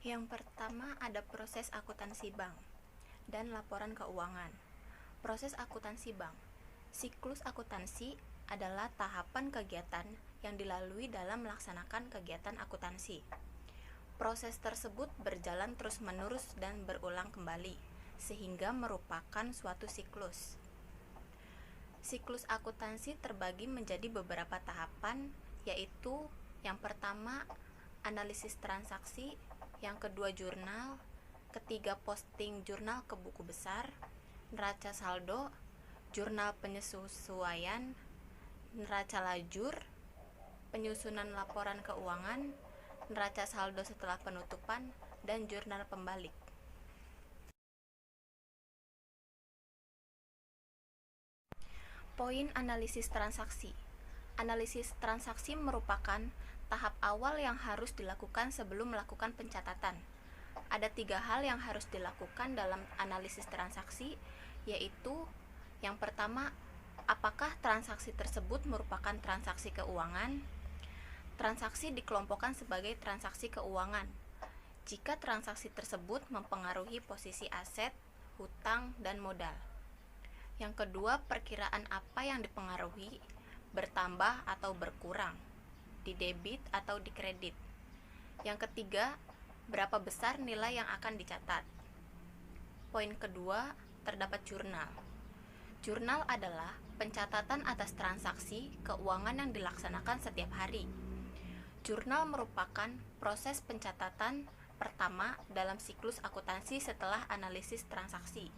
Yang pertama ada proses akuntansi bank dan laporan keuangan. Proses akuntansi bank. Siklus akuntansi adalah tahapan kegiatan yang dilalui dalam melaksanakan kegiatan akuntansi. Proses tersebut berjalan terus-menerus dan berulang kembali, sehingga merupakan suatu siklus. Siklus akuntansi terbagi menjadi beberapa tahapan, yaitu yang pertama analisis transaksi, yang kedua jurnal, ketiga posting jurnal ke buku besar, neraca saldo, jurnal penyesuaian, neraca lajur, penyusunan laporan keuangan, neraca saldo setelah penutupan, dan jurnal pembalik. Poin analisis transaksi. Analisis transaksi merupakan tahap awal yang harus dilakukan sebelum melakukan pencatatan. Ada 3 hal yang harus dilakukan dalam analisis transaksi, yaitu yang pertama, apakah transaksi tersebut merupakan transaksi keuangan? Transaksi dikelompokkan sebagai transaksi keuangan jika transaksi tersebut mempengaruhi posisi aset, hutang, dan modal. Yang kedua, perkiraan apa yang dipengaruhi, bertambah atau berkurang, di debit atau di kredit. Yang ketiga, berapa besar nilai yang akan dicatat. Poin kedua, terdapat jurnal. Jurnal adalah pencatatan atas transaksi keuangan yang dilaksanakan setiap hari. Jurnal merupakan proses pencatatan pertama dalam siklus akuntansi setelah analisis transaksi.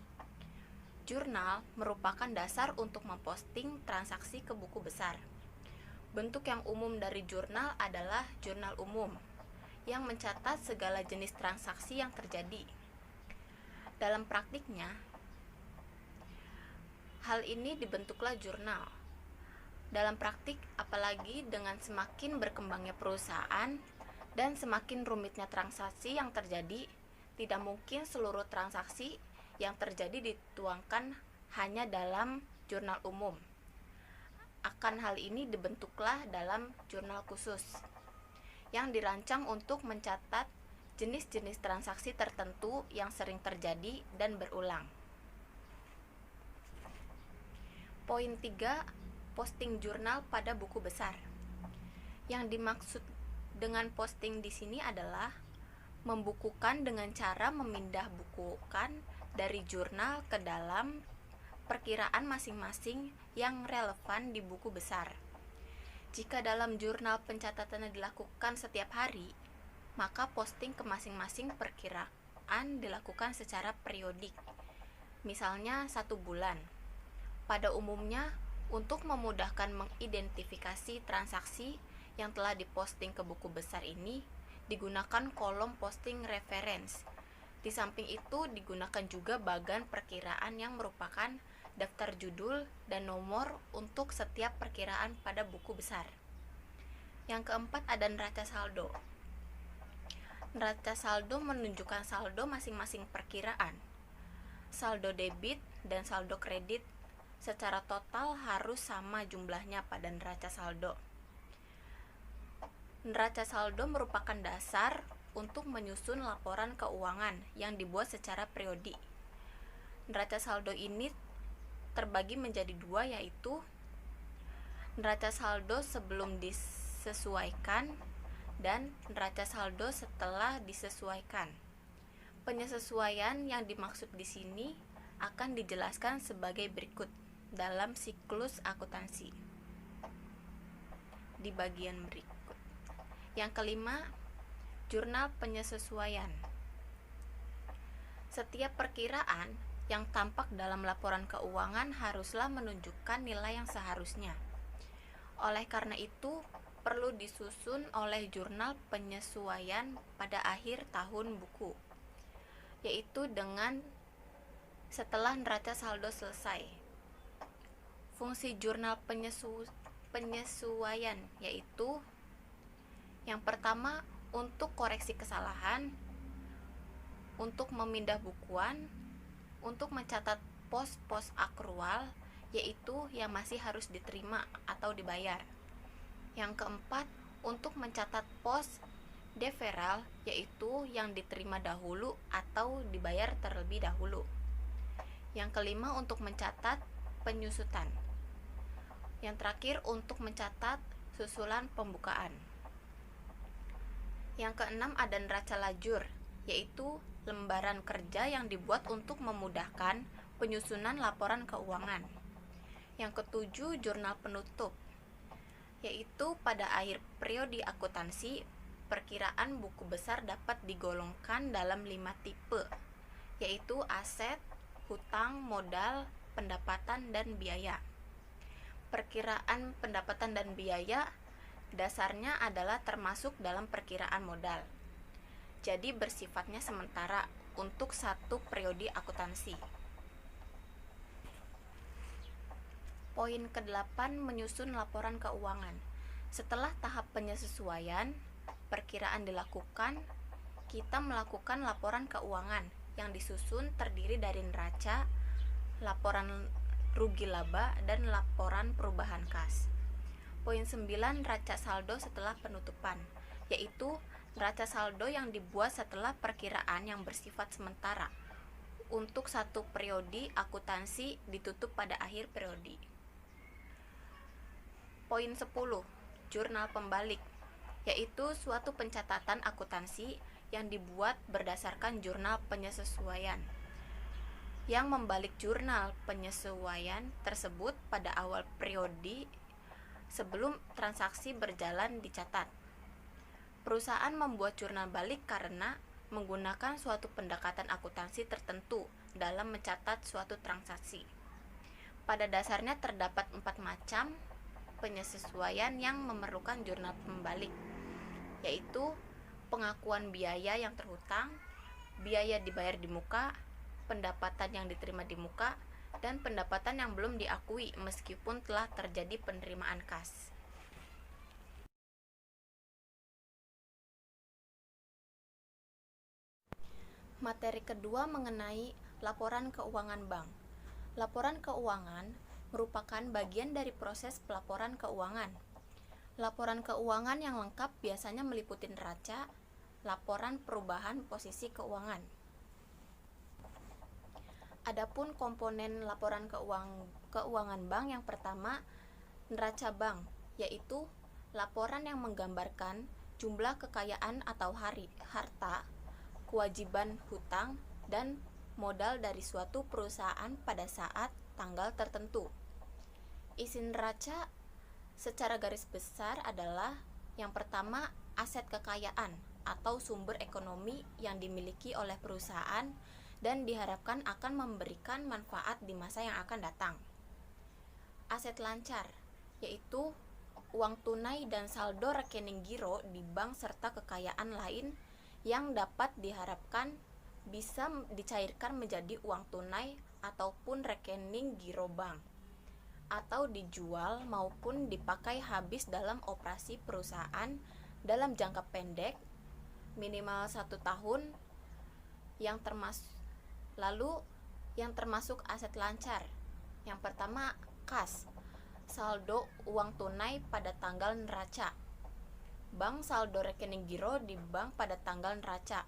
Jurnal merupakan dasar untuk memposting transaksi ke buku besar. Bentuk yang umum dari jurnal adalah jurnal umum, yang mencatat segala jenis transaksi yang terjadi. Dalam praktiknya, hal ini dibentuklah jurnal. Dalam praktik, apalagi dengan semakin berkembangnya perusahaan dan semakin rumitnya transaksi yang terjadi, tidak mungkin seluruh transaksi yang terjadi dituangkan hanya dalam jurnal umum. Akan hal ini dibentuklah dalam jurnal khusus yang dirancang untuk mencatat jenis-jenis transaksi tertentu yang sering terjadi dan berulang. Poin 3, posting jurnal pada buku besar. Yang dimaksud dengan posting di sini adalah membukukan dengan cara memindah bukukan dari jurnal ke dalam perkiraan masing-masing yang relevan di buku besar. Jika dalam jurnal pencatatannya dilakukan setiap hari, maka posting ke masing-masing perkiraan dilakukan secara periodik, misalnya 1 bulan. Pada umumnya, untuk memudahkan mengidentifikasi transaksi yang telah diposting ke buku besar ini, digunakan kolom posting reference. Di samping itu digunakan juga bagan perkiraan yang merupakan daftar judul dan nomor untuk setiap perkiraan pada buku besar. Yang keempat ada neraca saldo. Neraca saldo menunjukkan saldo masing-masing perkiraan. Saldo debit dan saldo kredit secara total harus sama jumlahnya pada neraca saldo. Neraca saldo merupakan dasar untuk menyusun laporan keuangan yang dibuat secara periodik. Neraca saldo ini terbagi menjadi 2, yaitu neraca saldo sebelum disesuaikan dan neraca saldo setelah disesuaikan. Penyesuaian yang dimaksud di sini akan dijelaskan sebagai berikut dalam siklus akuntansi di bagian berikut. Yang kelima, jurnal penyesuaian. Setiap perkiraan yang tampak dalam laporan keuangan haruslah menunjukkan nilai yang seharusnya. Oleh karena itu, perlu disusun oleh jurnal penyesuaian pada akhir tahun buku, yaitu dengan setelah neraca saldo selesai. Fungsi jurnal penyesuaian yaitu yang pertama, untuk koreksi kesalahan, untuk memindah bukuan, untuk mencatat pos-pos akrual, yaitu yang masih harus diterima atau dibayar. Yang keempat, untuk mencatat pos Deferral yaitu yang diterima dahulu atau dibayar terlebih dahulu. Yang kelima untuk mencatat penyusutan. Yang terakhir untuk mencatat susulan pembukaan. Yang keenam ada neraca lajur, yaitu lembaran kerja yang dibuat untuk memudahkan penyusunan laporan keuangan. Yang ketujuh jurnal penutup, yaitu pada akhir periode akuntansi, perkiraan buku besar dapat digolongkan dalam 5 tipe, yaitu aset, hutang, modal, pendapatan, dan biaya. Perkiraan pendapatan dan biaya dasarnya adalah termasuk dalam perkiraan modal. Jadi bersifatnya sementara untuk satu periode akuntansi. Poin ke-8 menyusun laporan keuangan. Setelah tahap penyesuaian perkiraan dilakukan, kita melakukan laporan keuangan yang disusun terdiri dari neraca, laporan rugi laba, dan laporan perubahan kas. Poin 9 neraca saldo setelah penutupan, yaitu neraca saldo yang dibuat setelah perkiraan yang bersifat sementara untuk satu periode akuntansi ditutup pada akhir periode. Poin 10 jurnal pembalik, yaitu suatu pencatatan akuntansi yang dibuat berdasarkan jurnal penyesuaian, yang membalik jurnal penyesuaian tersebut pada awal periode sebelum transaksi berjalan dicatat. Perusahaan membuat jurnal balik karena menggunakan suatu pendekatan akuntansi tertentu dalam mencatat suatu transaksi. Pada dasarnya terdapat 4 macam penyesuaian yang memerlukan jurnal pembalik, yaitu pengakuan biaya yang terhutang, biaya dibayar di muka, pendapatan yang diterima di muka, dan pendapatan yang belum diakui meskipun telah terjadi penerimaan kas. Materi kedua mengenai laporan keuangan bank. Laporan keuangan merupakan bagian dari proses pelaporan keuangan. Laporan keuangan yang lengkap biasanya meliputi neraca, laporan perubahan posisi keuangan. Adapun komponen laporan keuangan bank yang pertama, neraca bank, yaitu laporan yang menggambarkan jumlah kekayaan atau harta, kewajiban hutang, dan modal dari suatu perusahaan pada saat tanggal tertentu. Isi neraca secara garis besar adalah yang pertama, aset kekayaan atau sumber ekonomi yang dimiliki oleh perusahaan dan diharapkan akan memberikan manfaat di masa yang akan datang. Aset lancar, yaitu uang tunai dan saldo rekening giro di bank serta kekayaan lain yang dapat diharapkan bisa dicairkan menjadi uang tunai ataupun rekening giro bank, atau dijual maupun dipakai habis dalam operasi perusahaan dalam jangka pendek minimal 1 tahun yang termasuk aset lancar. Yang pertama, kas, saldo uang tunai pada tanggal neraca, bank saldo rekening giro di bank pada tanggal neraca,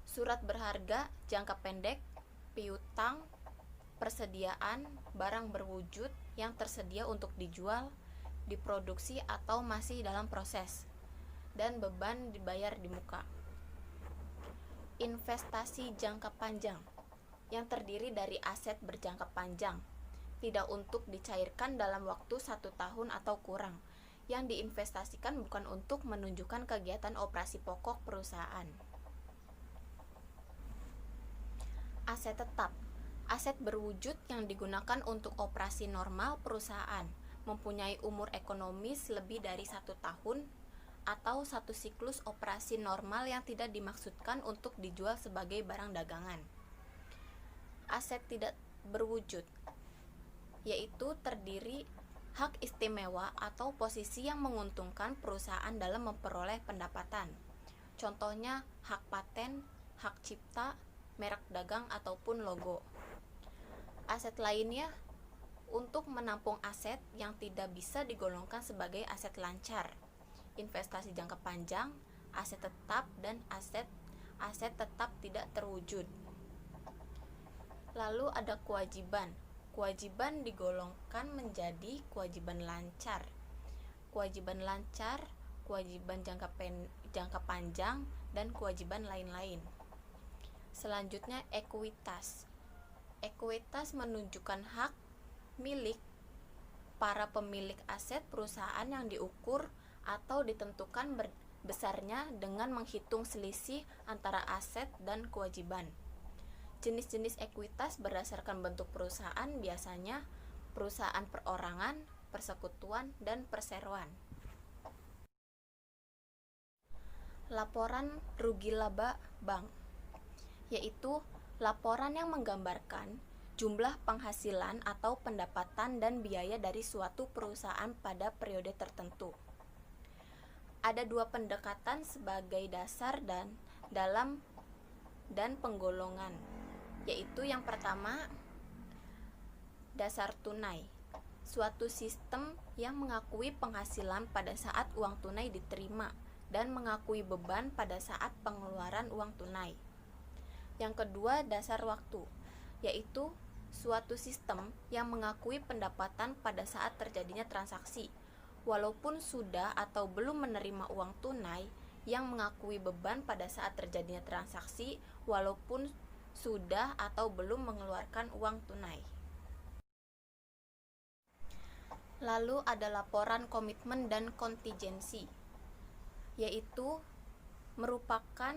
surat berharga jangka pendek, piutang, persediaan barang berwujud yang tersedia untuk dijual, diproduksi atau masih dalam proses, dan beban dibayar di muka. Investasi jangka panjang yang terdiri dari aset berjangka panjang, tidak untuk dicairkan dalam waktu 1 tahun atau kurang, yang diinvestasikan bukan untuk menunjukkan kegiatan operasi pokok perusahaan. Aset tetap, aset berwujud yang digunakan untuk operasi normal perusahaan, mempunyai umur ekonomis lebih dari 1 tahun atau 1 siklus operasi normal yang tidak dimaksudkan untuk dijual sebagai barang dagangan. Aset tidak berwujud, yaitu terdiri hak istimewa atau posisi yang menguntungkan perusahaan dalam memperoleh pendapatan. Contohnya hak paten, hak cipta, merek dagang ataupun logo. Aset lainnya untuk menampung aset yang tidak bisa digolongkan sebagai aset lancar, investasi jangka panjang, aset tetap, dan aset tetap tidak terwujud. Lalu ada kewajiban. Kewajiban digolongkan menjadi kewajiban lancar, kewajiban lancar, kewajiban jangka panjang, dan kewajiban lain-lain. Selanjutnya ekuitas. Ekuitas menunjukkan hak milik para pemilik aset perusahaan yang diukur atau ditentukan besarnya dengan menghitung selisih antara aset dan kewajiban. Jenis-jenis ekuitas berdasarkan bentuk perusahaan, biasanya perusahaan perorangan, persekutuan, dan perseroan. Laporan rugi laba bank, yaitu laporan yang menggambarkan jumlah penghasilan atau pendapatan dan biaya dari suatu perusahaan pada periode tertentu. Ada dua pendekatan sebagai dasar dan penggolongan, yaitu yang pertama, dasar tunai, suatu sistem yang mengakui penghasilan pada saat uang tunai diterima dan mengakui beban pada saat pengeluaran uang tunai. Yang kedua, dasar waktu, yaitu suatu sistem yang mengakui pendapatan pada saat terjadinya transaksi, walaupun sudah atau belum menerima uang tunai, yang mengakui beban pada saat terjadinya transaksi, walaupun sudah atau belum mengeluarkan uang tunai. Lalu ada laporan komitmen dan kontingensi, yaitu merupakan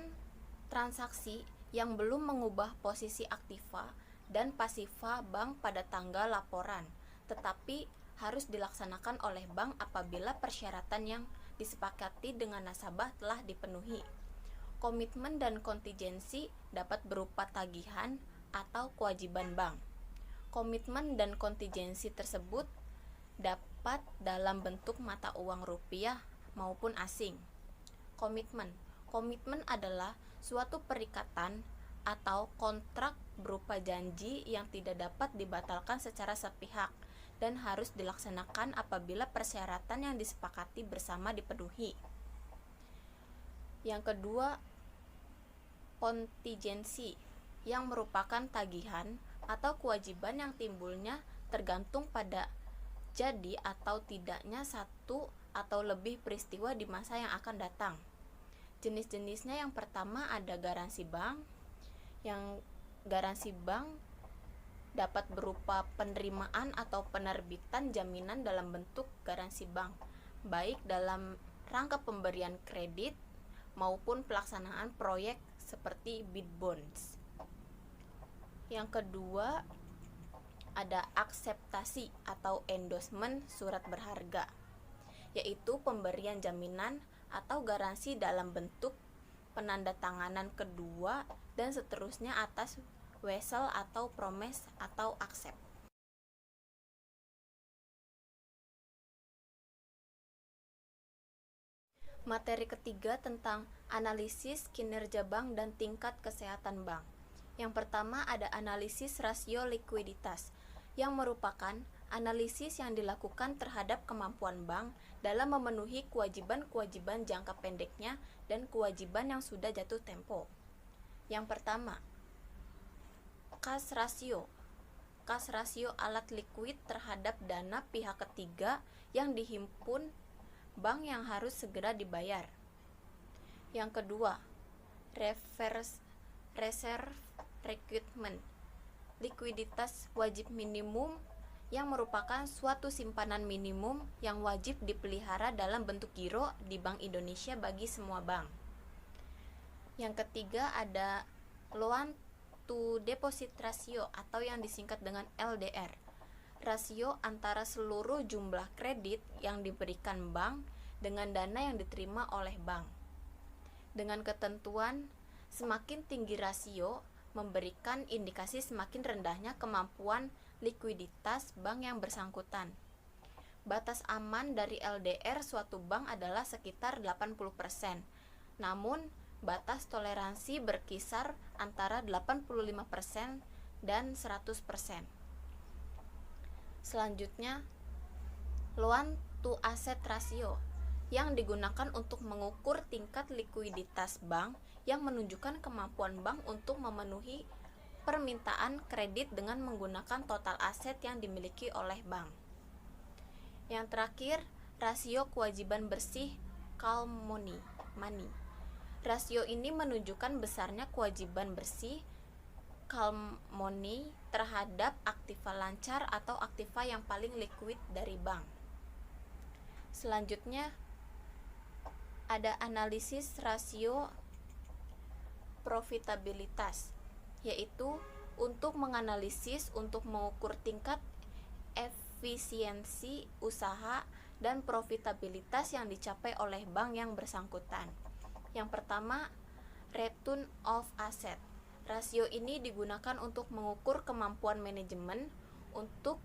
transaksi yang belum mengubah posisi aktiva dan pasifa bank pada tanggal laporan, tetapi harus dilaksanakan oleh bank apabila persyaratan yang disepakati dengan nasabah telah dipenuhi. Komitmen dan kontingensi dapat berupa tagihan atau kewajiban bank. Komitmen dan kontingensi tersebut dapat dalam bentuk mata uang rupiah maupun asing. Komitmen adalah suatu perikatan atau kontrak berupa janji yang tidak dapat dibatalkan secara sepihak dan harus dilaksanakan apabila persyaratan yang disepakati bersama dipenuhi. Yang kedua, kontingensi, yang merupakan tagihan atau kewajiban yang timbulnya tergantung pada jadi atau tidaknya satu atau lebih peristiwa di masa yang akan datang. Jenis-jenisnya, yang pertama ada garansi bank. Yang garansi bank dapat berupa penerimaan atau penerbitan jaminan dalam bentuk garansi bank, baik dalam rangka pemberian kredit maupun pelaksanaan proyek seperti bid bonds. Yang kedua ada akseptasi atau endorsement surat berharga, yaitu pemberian jaminan atau garansi dalam bentuk penandatanganan kedua dan seterusnya atas wesel atau promise atau accept. Materi ketiga tentang analisis kinerja bank dan tingkat kesehatan bank. Yang pertama ada analisis rasio likuiditas, yang merupakan analisis yang dilakukan terhadap kemampuan bank dalam memenuhi kewajiban-kewajiban jangka pendeknya dan kewajiban yang sudah jatuh tempo. Yang pertama, cash ratio. Cash ratio alat likuid terhadap dana pihak ketiga yang dihimpun bank yang harus segera dibayar. Yang kedua, reserve requirement, likuiditas wajib minimum, yang merupakan suatu simpanan minimum yang wajib dipelihara dalam bentuk giro di Bank Indonesia bagi semua bank. Yang ketiga ada loan to deposit ratio atau yang disingkat dengan LDR, rasio antara seluruh jumlah kredit yang diberikan bank dengan dana yang diterima oleh bank. Dengan ketentuan semakin tinggi rasio memberikan indikasi semakin rendahnya kemampuan likuiditas bank yang bersangkutan. Batas aman dari LDR suatu bank adalah sekitar 80%. Namun batas toleransi berkisar antara 85% dan 100%. Selanjutnya, loan to asset ratio, yang digunakan untuk mengukur tingkat likuiditas bank yang menunjukkan kemampuan bank untuk memenuhi permintaan kredit dengan menggunakan total aset yang dimiliki oleh bank. Yang terakhir, rasio kewajiban bersih calm money. Rasio ini menunjukkan besarnya kewajiban bersih calm money terhadap aktiva lancar atau aktiva yang paling liquid dari bank. Selanjutnya ada analisis rasio profitabilitas, yaitu untuk mengukur tingkat efisiensi usaha dan profitabilitas yang dicapai oleh bank yang bersangkutan. Yang pertama, return of asset. Rasio ini digunakan untuk mengukur kemampuan manajemen untuk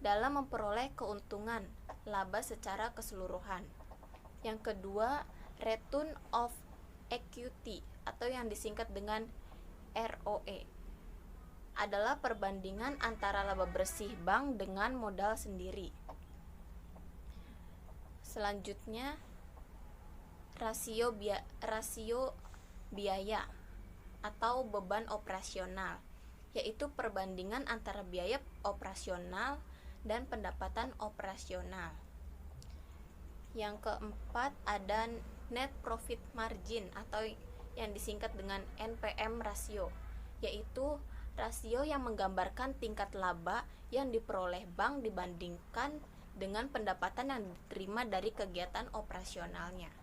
dalam memperoleh keuntungan laba secara keseluruhan. Yang kedua, return of equity atau yang disingkat dengan ROE adalah perbandingan antara laba bersih bank dengan modal sendiri. Selanjutnya, rasio biaya atau beban operasional, yaitu perbandingan antara biaya operasional dan pendapatan operasional. Yang keempat ada net profit margin atau yang disingkat dengan NPM rasio, yaitu rasio yang menggambarkan tingkat laba yang diperoleh bank dibandingkan dengan pendapatan yang diterima dari kegiatan operasionalnya.